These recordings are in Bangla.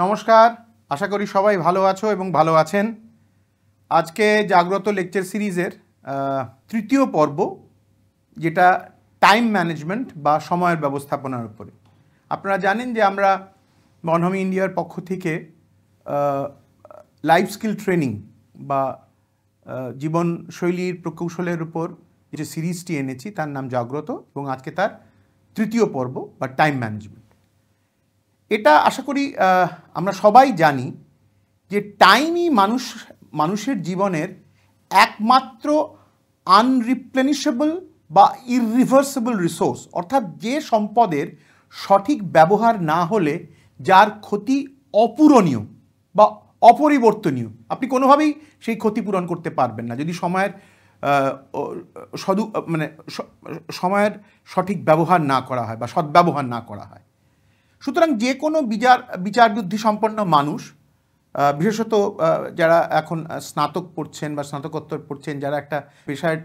নমস্কার, আশা করি সবাই ভালো আছো এবং ভালো আছেন। আজকে জাগ্রত লেকচার সিরিজের তৃতীয় পর্ব, যেটা টাইম ম্যানেজমেন্ট বা সময়ের ব্যবস্থাপনার উপরে। আপনারা জানেন যে আমরা বনভূমি ইন্ডিয়ার পক্ষ থেকে লাইফ স্কিল ট্রেনিং বা জীবনশৈলীর প্রকৌশলের উপর যে সিরিজটি এনেছি তার নাম জাগ্রত, এবং আজকে তার তৃতীয় পর্ব বা টাইম ম্যানেজমেন্ট। এটা আশা করি আমরা সবাই জানি যে টাইমই মানুষের জীবনের একমাত্র আনরিপ্লেনিশেবল বা ইররিভার্সিবল রিসোর্স, অর্থাৎ যে সম্পদের সঠিক ব্যবহার না হলে যার ক্ষতি অপূরণীয় বা অপরিবর্তনীয়। আপনি কোনোভাবেই সেই ক্ষতি পূরণ করতে পারবেন না যদি সময়ের সময়ের সঠিক ব্যবহার না করা হয় বা সদ্ব্যবহার না করা হয়। সুতরাং যে কোনো বিচার বুদ্ধি সম্পন্ন মানুষ, বিশেষত যারা এখন স্নাতক পড়ছেন বা স্নাতকোত্তর পড়ছেন, যারা একটা পেশায়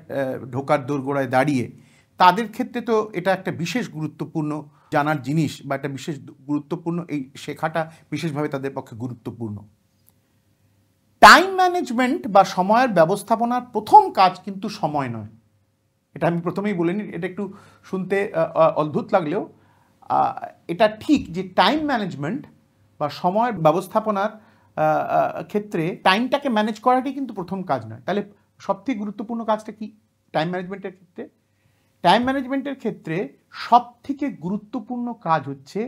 ঢোকার দোরগোড়ায় দাঁড়িয়ে, তাদের ক্ষেত্রে তো এটা একটা বিশেষ গুরুত্বপূর্ণ জানার জিনিস বা একটা বিশেষ গুরুত্বপূর্ণ, এই শেখাটা বিশেষভাবে তাদের পক্ষে গুরুত্বপূর্ণ। টাইম ম্যানেজমেন্ট বা সময়ের ব্যবস্থাপনার প্রথম কাজ কিন্তু সময় নয়। এটা আমি প্রথমেই বলে নিই, এটা একটু শুনতে অদ্ভুত লাগলেও এটা ঠিক যে টাইম ম্যানেজমেন্ট বা সময়ের ব্যবস্থাপনার ক্ষেত্রে টাইমটাকে ম্যানেজ করাটাই কিন্তু প্রথম কাজ নয়। তাহলে সবথেকে গুরুত্বপূর্ণ কাজটা কি টাইম ম্যানেজমেন্টের ক্ষেত্রে? টাইম ম্যানেজমেন্টের ক্ষেত্রে সবথেকে গুরুত্বপূর্ণ কাজ হচ্ছে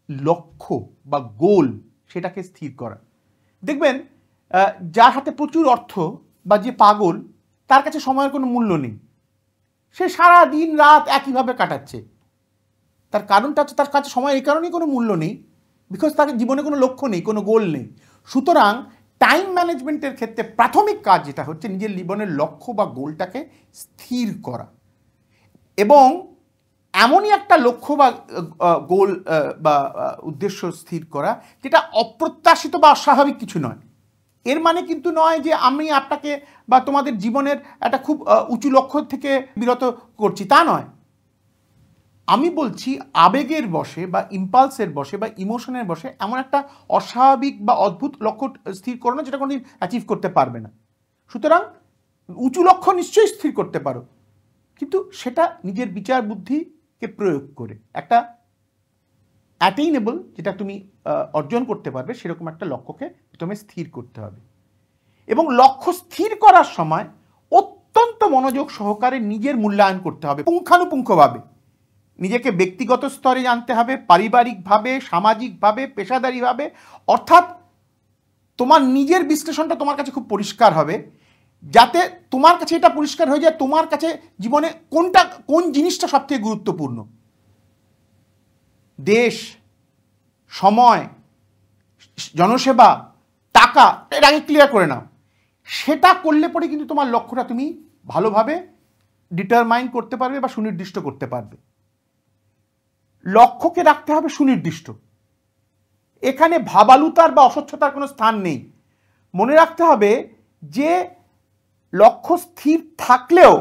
লক্ষ্য বা গোল, সেটাকে স্থির করা। দেখবেন যার হাতে প্রচুর অর্থ বা যে পাগল, তার কাছে সময়ের কোনো মূল্য নেই। সে সারা দিন রাত একইভাবে কাটাচ্ছে। তার কারণটা হচ্ছে তার কাছে সময় এই কারণেই কোনো মূল্য নেই, বিকজ তার জীবনে কোনো লক্ষ্য নেই, কোনো গোল নেই। সুতরাং টাইম ম্যানেজমেন্টের ক্ষেত্রে প্রাথমিক কাজ যেটা হচ্ছে নিজের জীবনের লক্ষ্য বা গোলটাকে স্থির করা, এবং এমনই একটা লক্ষ্য বা গোল বা উদ্দেশ্য স্থির করা যেটা অপ্রত্যাশিত বা অস্বাভাবিক কিছু নয়। এর মানে কিন্তু নয় যে আমি আপনাকে বা তোমাদের জীবনের একটা খুব উঁচু লক্ষ্য থেকে বিরত করছি, তা নয়। আমি বলছি আবেগের বশে বা ইম্পালসের বশে বা ইমোশনের বশে এমন একটা অস্বাভাবিক বা অদ্ভুত লক্ষ্য স্থির করো না যেটা কোনোদিন অ্যাচিভ করতে পারবে না। সুতরাং উঁচু লক্ষ্য নিশ্চয়ই স্থির করতে পারো, কিন্তু সেটা নিজের বিচার বুদ্ধিকে প্রয়োগ করে একটা অ্যাটেইনেবল, যেটা তুমি অর্জন করতে পারবে, সেরকম একটা লক্ষ্যকে প্রথমে স্থির করতে হবে। এবং লক্ষ্য স্থির করার সময় অত্যন্ত মনোযোগ সহকারে নিজের মূল্যায়ন করতে হবে, পুঙ্খানুপুঙ্খভাবে। নিজেকে ব্যক্তিগত স্তরে জানতে হবে, পারিবারিকভাবে, সামাজিকভাবে, পেশাদারিভাবে। অর্থাৎ তোমার নিজের বিশ্লেষণটা তোমার কাছে খুব পরিষ্কার হবে, যাতে তোমার কাছে এটা পরিষ্কার হয়ে যায় তোমার কাছে জীবনে কোন জিনিসটা সবথেকে গুরুত্বপূর্ণ। দেশ, সময়, জনসেবা, টাকা, এর আগে ক্লিয়ার করে নাও। সেটা করলে পরে কিন্তু তোমার লক্ষ্যটা তুমি ভালোভাবে ডিটারমাইন করতে পারবে বা সুনির্দিষ্ট করতে পারবে। লক্ষ্যকে রাখতে হবে সুনির্দিষ্ট। এখানে ভাবালুতার বা অস্বচ্ছতার কোনো স্থান নেই। মনে রাখতে হবে যে লক্ষ্য স্থির থাকলেও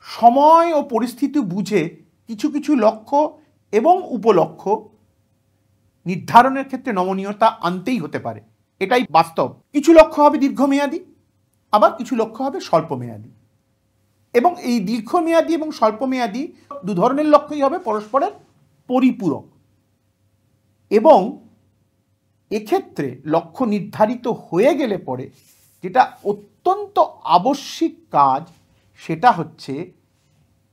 সময় ও পরিস্থিতি বুঝে কিছু কিছু লক্ষ্য এবং উপলক্ষ্য নির্ধারণের ক্ষেত্রে নমনীয়তা আনতেই হতে পারে। এটাই বাস্তব। কিছু লক্ষ্য হবে দীর্ঘমেয়াদী, আবার কিছু লক্ষ্য হবে স্বল্পমেয়াদী। এবং এই দীর্ঘমেয়াদী এবং স্বল্পমেয়াদী দু ধরনের লক্ষ্যই হবে পরস্পরের পরিপূরক। এবং এক্ষেত্রে লক্ষ্য নির্ধারিত হয়ে গেলে পরে যেটা অত্যন্ত আবশ্যিক কাজ, সেটা হচ্ছে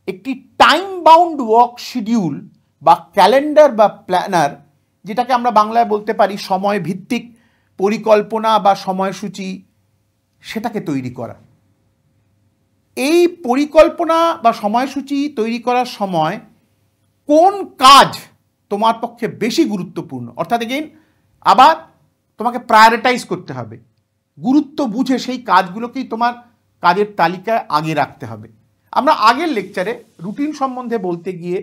একটি টাইম বাউন্ড ওয়ার্ক শিডিউল বা ক্যালেন্ডার বা প্ল্যানার, যেটাকে আমরা বাংলায় বলতে পারি সময় ভিত্তিক পরিকল্পনা বা সময়সূচি, সেটাকে তৈরি করা। এই পরিকল্পনা বা সময়সূচি তৈরি করার সময় কোন কাজ তোমার পক্ষে বেশি গুরুত্বপূর্ণ, অর্থাৎ এগেইন আবার তোমাকে প্রায়োরিটাইজ করতে হবে। গুরুত্ব বুঝে সেই কাজগুলোকেই তোমার কাজের তালিকায় আগে রাখতে হবে। আমরা আগের লেকচারে রুটিন সম্বন্ধে বলতে গিয়ে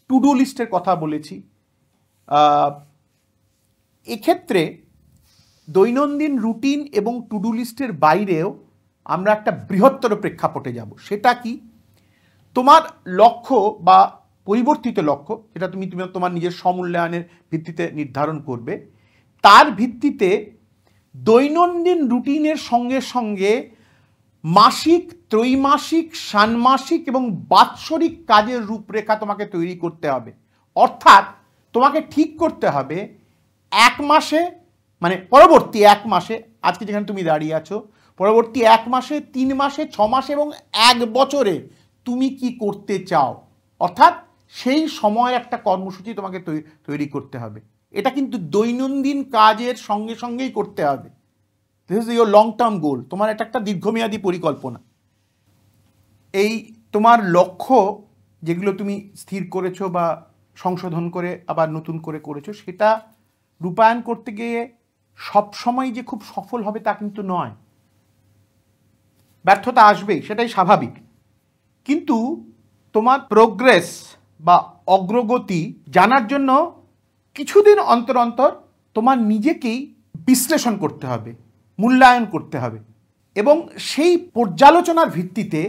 টু ডু লিস্টের কথা বলেছি। এক্ষেত্রে দৈনন্দিন রুটিন এবং টু ডু লিস্টের বাইরেও আমরা একটা বৃহত্তর প্রেক্ষাপটে যাব। সেটা কি? তোমার লক্ষ্য বা পরিবর্তিত লক্ষ্য, যেটা তুমি তোমার নিজের সমূল্যায়নের ভিত্তিতে নির্ধারণ করবে, তার ভিত্তিতে দৈনন্দিন রুটিনের সঙ্গে সঙ্গে মাসিক, ত্রৈমাসিক, ষান্মাসিক এবং বাৎসরিক কাজের রূপরেখা তোমাকে তৈরি করতে হবে। অর্থাৎ তোমাকে ঠিক করতে হবে এক মাসে, মানে পরবর্তী এক মাসে, আজকে যেখানে তুমি দাঁড়িয়ে আছো, পরবর্তী এক মাসে, 3 মাসে, 6 মাসে এবং 1 বছরে তুমি কি করতে চাও। অর্থাৎ সেই সময়ের একটা কর্মসূচি তোমাকে তৈরি করতে হবে। এটা কিন্তু দৈনন্দিন কাজের সঙ্গে সঙ্গেই করতে হবে। This is your long term goal. তোমার এটা একটা দীর্ঘমেয়াদী পরিকল্পনা। এই তোমার লক্ষ্য যেগুলো তুমি স্থির করেছো বা সংশোধন করে আবার নতুন করে করেছো, সেটা রূপায়ণ করতে গিয়ে সবসময় যে খুব সফল হবে তা কিন্তু নয়। ব্যর্থতা আসবেই, সেটাই স্বাভাবিক। কিন্তু তোমার প্রোগ্রেস বা অগ্রগতি জানার জন্য কিছুদিন অন্তর অন্তর তোমার নিজেকেই বিশ্লেষণ করতে হবে, মূল্যায়ন করতে হবে, এবং সেই পর্যালোচনার ভিত্তিতে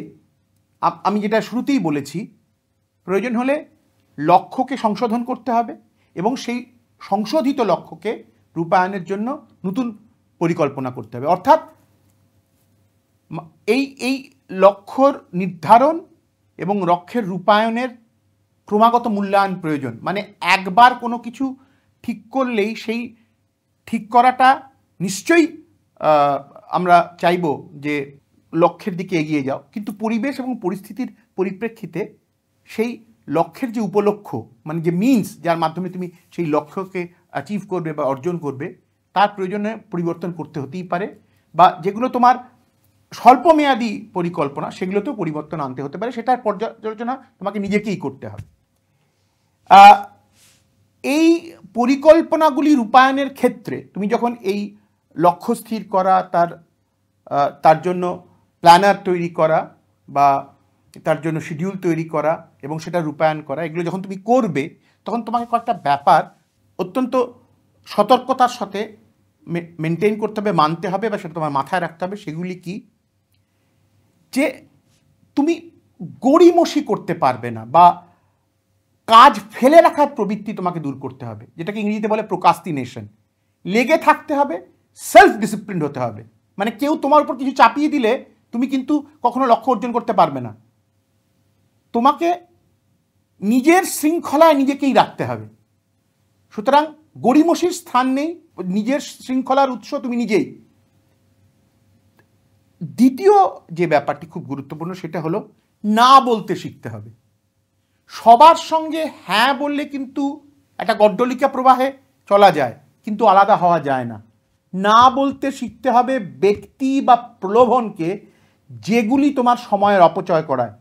আমি যেটা শুরুতেই বলেছি, প্রয়োজন হলে লক্ষ্যকে সংশোধন করতে হবে এবং সেই সংশোধিত লক্ষ্যকে রূপায়ণের জন্য নতুন পরিকল্পনা করতে হবে। অর্থাৎ এই লক্ষ্যর নির্ধারণ এবং লক্ষ্যের রূপায়ণের ক্রমাগত মূল্যায়ন প্রয়োজন। মানে একবার কোনো কিছু ঠিক করলেই সেই ঠিক করাটা নিশ্চয়ই আমরা চাইব যে লক্ষ্যের দিকে এগিয়ে যাও, কিন্তু পরিবেশ এবং পরিস্থিতির পরিপ্রেক্ষিতে সেই লক্ষ্যের যে উপলক্ষ্য, মানে যে মিনস যার মাধ্যমে তুমি সেই লক্ষ্যকে অ্যাচিভ করবে বা অর্জন করবে, তার প্রয়োজনে পরিবর্তন করতে হতেই পারে, বা যেগুলো তোমার স্বল্পমেয়াদী পরিকল্পনা সেগুলোতেও পরিবর্তন আনতে হতে পারে। সেটার পর্যালোচনা তোমাকে নিজেকেই করতে হবে। এই পরিকল্পনাগুলি রূপায়ণের ক্ষেত্রে তুমি যখন এই লক্ষ্য স্থির করা, তার জন্য প্ল্যানার তৈরি করা বা তার জন্য শিডিউল তৈরি করা এবং সেটা রূপায়ণ করা, এগুলো যখন তুমি করবে তখন তোমাকে কয়েকটা ব্যাপার অত্যন্ত সতর্কতার সাথে মেনটেন করতে হবে, মানতে হবে, বা সেটা তোমার মাথায় রাখতে হবে। সেগুলি কি? যে তুমি গড়িমসি করতে পারবে না, বা কাজ ফেলে রাখার প্রবৃত্তি তোমাকে দূর করতে হবে, যেটাকে ইংরেজিতে বলে প্রোক্রাস্টিনেশন। লেগে থাকতে হবে, সেলফ ডিসিপ্লিন হতে হবে। মানে কেউ তোমার উপর কিছু চাপিয়ে দিলে তুমি কিন্তু কখনো লক্ষ্য অর্জন করতে পারবে না। তোমাকে নিজের শৃঙ্খলায় নিজেকেই রাখতে হবে। সুতরাং গড়িমসির স্থান নেই, নিজের শৃঙ্খলার উৎস তুমি নিজেই। দ্বিতীয় যে ব্যাপারটি খুব গুরুত্বপূর্ণ সেটা হলো না বলতে শিখতে হবে। সবার সঙ্গে হ্যাঁ বললে কিন্তু একটা গড্ডলিকা প্রবাহে চলা যায়, কিন্তু আলাদা হওয়া যায় না। না বলতে শিখতে হবে ব্যক্তি বা প্রলোভনকে যেগুলি তোমার সময়ের অপচয় করায়।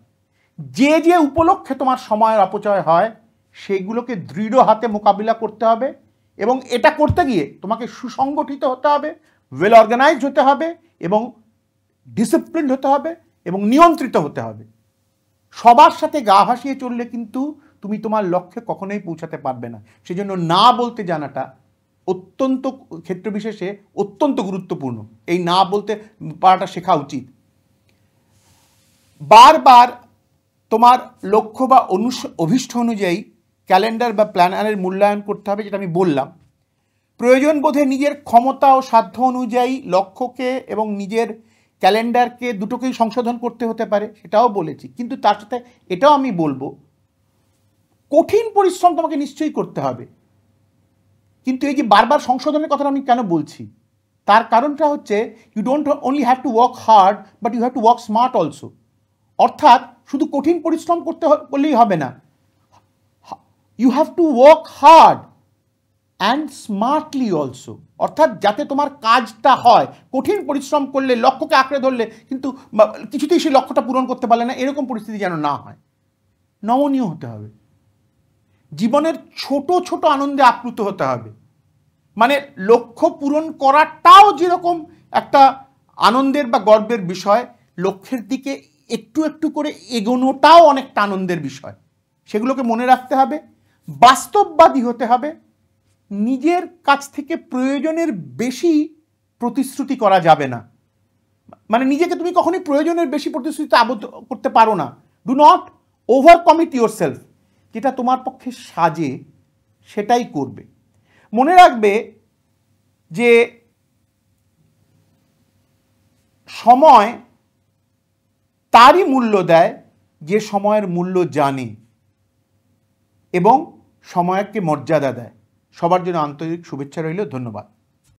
যে যে উপলক্ষে তোমার সময়ের অপচয় হয় সেগুলোকে দৃঢ় হাতে মোকাবিলা করতে হবে, এবং এটা করতে গিয়ে তোমাকে সুসংগঠিত হতে হবে, ওয়েল অর্গানাইজড হতে হবে, এবং ডিসিপ্লিনড হতে হবে, এবং নিয়ন্ত্রিত হতে হবে। সবার সাথে গা ভাসিয়ে চললে কিন্তু তুমি তোমার লক্ষ্যে কখনোই পৌঁছাতে পারবে না। সেজন্য না বলতে জানাটা অত্যন্ত ক্ষেত্রবিশেষে অত্যন্ত গুরুত্বপূর্ণ। এই না বলতে পারাটা শেখা উচিত। বারবার তোমার লক্ষ্য বা অভিষ্ট অনুযায়ী ক্যালেন্ডার বা প্ল্যানারের মূল্যায়ন করতে হবে, যেটা আমি বললাম। প্রয়োজন বোধে নিজের ক্ষমতা ও সাধ্য অনুযায়ী লক্ষ্যকে এবং নিজের ক্যালেন্ডারকে দুটোকেই সংশোধন করতে হতে পারে, সেটাও বলেছি। কিন্তু তার সাথে এটাও আমি বলবো, কঠিন পরিশ্রম তোমাকে নিশ্চয়ই করতে হবে। কিন্তু এই যে বারবার সংশোধনের কথা আমি কেন বলছি, তার কারণটা হচ্ছে you don't only have to work hard, but you have to work smart also. অর্থাৎ শুধু কঠিন পরিশ্রম করলেই হবে না, you have to work hard and smartly also. অর্থাৎ যাতে তোমার কাজটা হয়, কঠিন পরিশ্রম করলে, লক্ষ্যকে আঁকড়ে ধরলে কিন্তু কিছুতেই সেই লক্ষ্যটা পূরণ করতে পারলে না, এরকম পরিস্থিতি যেন না হয়। নমনীয় হতে হবে, জীবনের ছোট ছোট আনন্দে আপ্লুত হতে হবে। মানে লক্ষ্য পূরণ করাটাও যেরকম একটা আনন্দের বা গর্বের বিষয়, লক্ষ্যের দিকে একটু একটু করে এগোনোটাও অনেকটা আনন্দের বিষয়। সেগুলোকে মনে রাখতে হবে, বাস্তববাদী হতে হবে, নিজের কাছ থেকে প্রয়োজনের বেশি প্রতিশ্রুতি করা যাবে না। মানে নিজেকে তুমি কখনোই প্রয়োজনের বেশি প্রতিশ্রুতিতে আবদ্ধ করতে পারো না। Do not over commit your self. যেটা তোমার পক্ষে সাজে সেটাই করবে। মনে রাখবে, যে সময় তারই মূল্য দেয় যে সময়ের মূল্য জানে এবং সময়কে মর্যাদা দেয়। সবার জন্য আন্তরিক শুভেচ্ছা রইল। ধন্যবাদ।